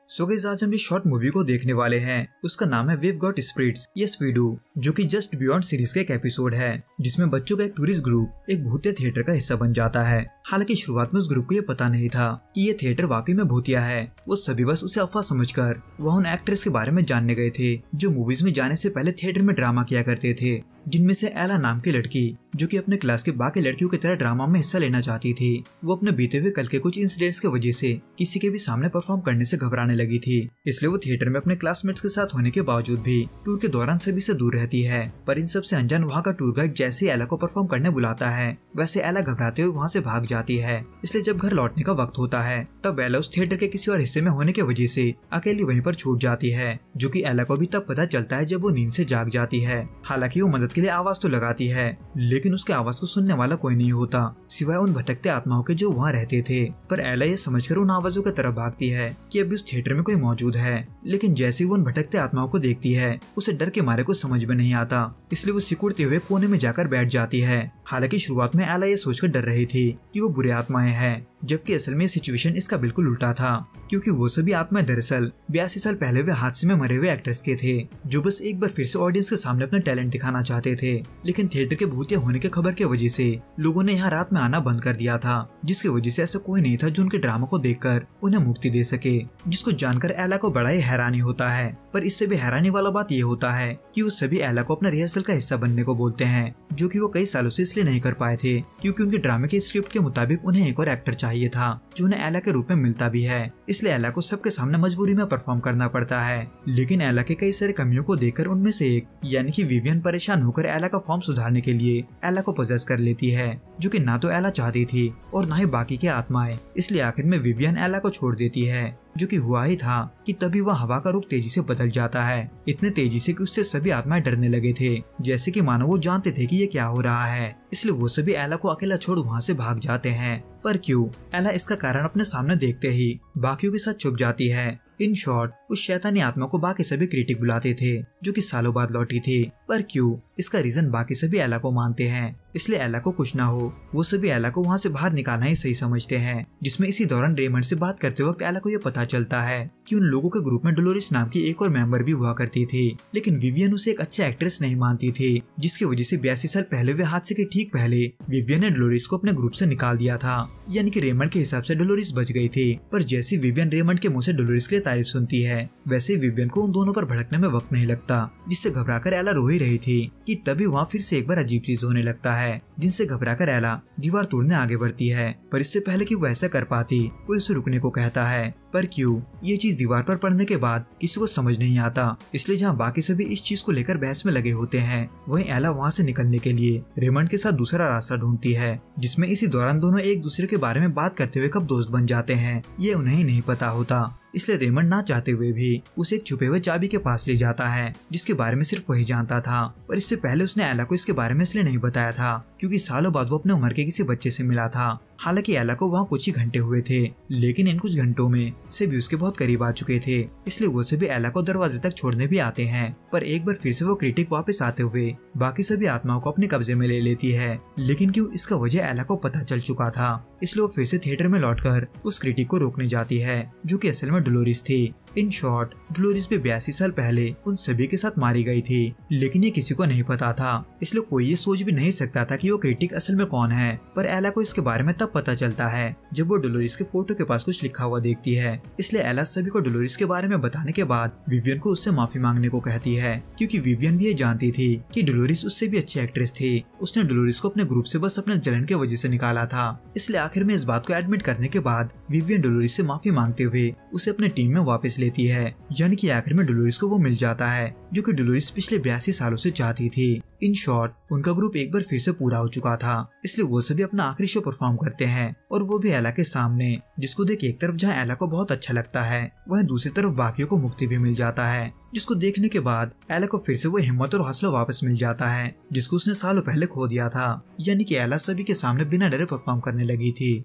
So guys आज हम इस शॉर्ट मूवी को देखने वाले हैं। उसका नाम है we've got spirits, yes we do, जो कि जस्ट बियॉन्ड सीरीज का एक एपिसोड है जिसमें बच्चों का एक टूरिस्ट ग्रुप एक भूतिया थिएटर का हिस्सा बन जाता है। हालांकि शुरुआत में उस ग्रुप को ये पता नहीं था कि ये थिएटर वाकई में भूतिया है। वो सभी बस उसे अफवाह समझकर वह उन एक्ट्रेस के बारे में जानने गए थे जो मूवीज में जाने से पहले थिएटर में ड्रामा किया करते थे, जिनमें से एला नाम की लड़की जो कि अपने क्लास के बाकी लड़कियों की तरह ड्रामा में हिस्सा लेना चाहती थी, वो अपने बीते हुए कल के कुछ इंसिडेंट्स की वजह से किसी के भी सामने परफॉर्म करने से घबराने लगी थी। इसलिए वो थिएटर में अपने क्लासमेट्स के साथ होने के बावजूद भी टूर के दौरान सभी से दूर रहती है। पर इन सबसे अनजान वहाँ का टूर गाइड जैसे एला को परफॉर्म करने बुलाता है वैसे एला घबराते हुए वहाँ से भाग जाती है। इसलिए जब घर लौटने का वक्त होता है तब एला उस थिएटर के किसी और हिस्से में होने की वजह से अकेली वहीं पर छूट जाती है, जो कि एला को भी तब पता चलता है जब वो नींद से जाग जाती है। हालांकि वो मदद के लिए आवाज तो लगाती है लेकिन उसके आवाज को सुनने वाला कोई नहीं होता सिवाय उन भटकते आत्माओं के जो वहाँ रहते थे। पर एला ये समझकर उन आवाजों की तरफ भागती है कि अभी उस थिएटर में कोई मौजूद है, लेकिन जैसे वो उन भटकते आत्माओं को देखती है उसे डर के मारे कुछ समझ में नहीं आता, इसलिए वो सिकुड़ते हुए कोने में जाकर बैठ जाती है। हालांकि शुरुआत में एला ये सोचकर डर रही थी कि वो बुरे आत्माएं हैं, जबकि असल में सिचुएशन इसका बिल्कुल उल्टा था, क्योंकि वो सभी आत्माएं दरअसल 82 साल पहले हुए हादसे में मरे हुए एक्टर्स के थे जो बस एक बार फिर से ऑडियंस के सामने अपना टैलेंट दिखाना चाहते थे। लेकिन थिएटर के भूतिया होने की खबर की वजह से लोगों ने यहाँ रात में आना बंद कर दिया था, जिसकी वजह से ऐसा कोई नहीं था जो उनके ड्रामा को देखकर उन्हें मुक्ति दे सके, जिसको जानकर एला को बड़ा ही हैरानी होता है। पर इससे भी हैरानी वाला बात ये होता है कि वो सभी एला को अपना रिहर्सल का हिस्सा बनने को बोलते हैं, जो कि वो कई सालों से इसलिए नहीं कर पाए थे क्योंकि उनके ड्रामे के स्क्रिप्ट के मुताबिक उन्हें एक और एक्टर चाहिए था जो उन्हें एला के रूप में मिलता भी है। इसलिए एला को सबके सामने मजबूरी में परफॉर्म करना पड़ता है। लेकिन एला के कई सारे कमियों को देखकर उनमें से एक यानी कि विवियन परेशान होकर एला का फॉर्म सुधारने के लिए एला को पोजेस कर लेती है, जो कि ना तो एला चाहती थी और ना ही बाकी के आत्माएं। इसलिए आखिर में विवियन एला को छोड़ देती है, जो कि हुआ ही था कि तभी वह हवा का रुख तेजी से बदल जाता है, इतने तेजी से कि उससे सभी आत्माएं डरने लगे थे, जैसे कि मानो वो जानते थे कि ये क्या हो रहा है। इसलिए वो सभी एला को अकेला छोड़ वहाँ से भाग जाते हैं। पर क्यों? एला इसका कारण अपने सामने देखते ही बाकियों के साथ छुप जाती है। इन शॉर्ट उस शैतानी आत्मा को बाकी सभी क्रिटिक बुलाते थे जो कि सालों बाद लौटी थी। पर क्यों? इसका रीजन बाकी सभी एला को मानते हैं, इसलिए एला को कुछ ना हो वो सभी एला को वहाँ से बाहर निकालना ही सही समझते हैं। जिसमें इसी दौरान रेमंड से बात करते वक्त एला को ये पता चलता है कि उन लोगों के ग्रुप में डोलोरिस नाम की एक और मेंबर भी हुआ करती थी, लेकिन विवियन उसे एक अच्छी एक्ट्रेस नहीं मानती थी, जिसकी वजह से 82 साल पहले हुए हादसे के ठीक पहले विवियन ने डोलोरिस को अपने ग्रुप से निकाल दिया था। यानी कि रेमंड के हिसाब से डोलोरिस बच गई थी। पर जैसी विवियन रेमंड के मुंह से डोलोरिस के लिए तारीफ सुनती है वैसे विवियन को उन दोनों पर भड़कने में वक्त नहीं लगता, जिससे घबराकर एला रो ही रही थी कि तभी वहाँ फिर से एक बार अजीब चीज होने लगता है, जिनसे घबराकर एला दीवार तोड़ने आगे बढ़ती है। पर इससे पहले कि वो ऐसा कर पाती वो उसे रुकने को कहता है। पर क्यों? ये चीज दीवार पर पड़ने के बाद किसी को समझ नहीं आता, इसलिए जहाँ बाकी सभी इस चीज को लेकर बहस में लगे होते हैं वहीं एला वहाँ से निकलने के लिए रेमंड के साथ दूसरा रास्ता ढूंढती है, जिसमें इसी दौरान दोनों एक दूसरे के बारे में बात करते हुए कब दोस्त बन जाते हैं ये उन्हें ही नहीं पता होता। इसलिए रेमंड ना चाहते हुए भी उसे एक छुपे हुए चाबी के पास ले जाता है जिसके बारे में सिर्फ वही जानता था। पर इससे पहले उसने एला को इसके बारे में इसलिए नहीं बताया था क्योंकि सालों बाद वो अपने उम्र के किसी बच्चे से मिला था। हालांकि एला को वहाँ कुछ ही घंटे हुए थे, लेकिन इन कुछ घंटों में सभी उसके बहुत करीब आ चुके थे, इसलिए वो सभी एला को दरवाजे तक छोड़ने भी आते हैं। पर एक बार फिर से वो क्रिटिक वापस आते हुए बाकी सभी आत्माओं को अपने कब्जे में ले लेती है। लेकिन क्यों? इसका वजह एला को पता चल चुका था, इसलिए वो फिर से थिएटर में लौटकर उस क्रिटिक को रोकने जाती है जो कि असल में डोलोरिस थी। इन शॉर्ट डोलोरिस भी 82 साल पहले उन सभी के साथ मारी गई थी, लेकिन ये किसी को नहीं पता था, इसलिए कोई ये सोच भी नहीं सकता था कि वो क्रिटिक असल में कौन है। पर एला को इसके बारे में तब पता चलता है जब वो डोलोरिस के फोटो के पास कुछ लिखा हुआ देखती है। इसलिए एला सभी को डोलोरिस के बारे में बताने के बाद विवियन को उससे माफी मांगने को कहती है, क्योंकि विवियन भी ये जानती थी कि डोलोरिस उससे भी अच्छी एक्ट्रेस थी। उसने डोलोरिस को अपने ग्रुप से बस अपने जलन की वजह से निकाला था। इसलिए आखिर में इस बात को एडमिट करने के बाद विवियन डोलोरिस से माफी मांगते हुए उसे अपने टीम में वापस लेती है। यानी कि आखिर में डोलोरिस को वो मिल जाता है जो कि डोलोरिस पिछले 82 सालों से चाहती थी। इन शॉर्ट उनका ग्रुप एक बार फिर से पूरा हो चुका था, इसलिए वो सभी अपना आखिरी शो परफॉर्म करते हैं और वो भी एला के सामने, जिसको देख एक तरफ जहाँ एला को बहुत अच्छा लगता है वहीं दूसरी तरफ बाकियों को मुक्ति भी मिल जाता है, जिसको देखने के बाद एला को फिर से वो हिम्मत और हौसला वापस मिल जाता है जिसको उसने सालों पहले खो दिया था। यानी कि एला सभी के सामने बिना डरे परफॉर्म करने लगी थी।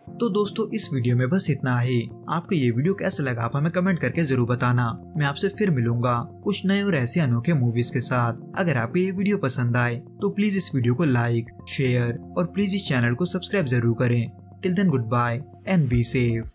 तो दोस्तों इस वीडियो में बस इतना ही। आपको ये वीडियो कैसा लगा आप हमें कमेंट करके जरूर बताना। मैं आपसे फिर मिलूंगा कुछ नए और ऐसे अनोखे मूवीज के साथ। अगर आपको ये वीडियो पसंद आए तो प्लीज इस वीडियो को लाइक, शेयर और प्लीज इस चैनल को सब्सक्राइब जरूर करें। Till then good bye and be safe.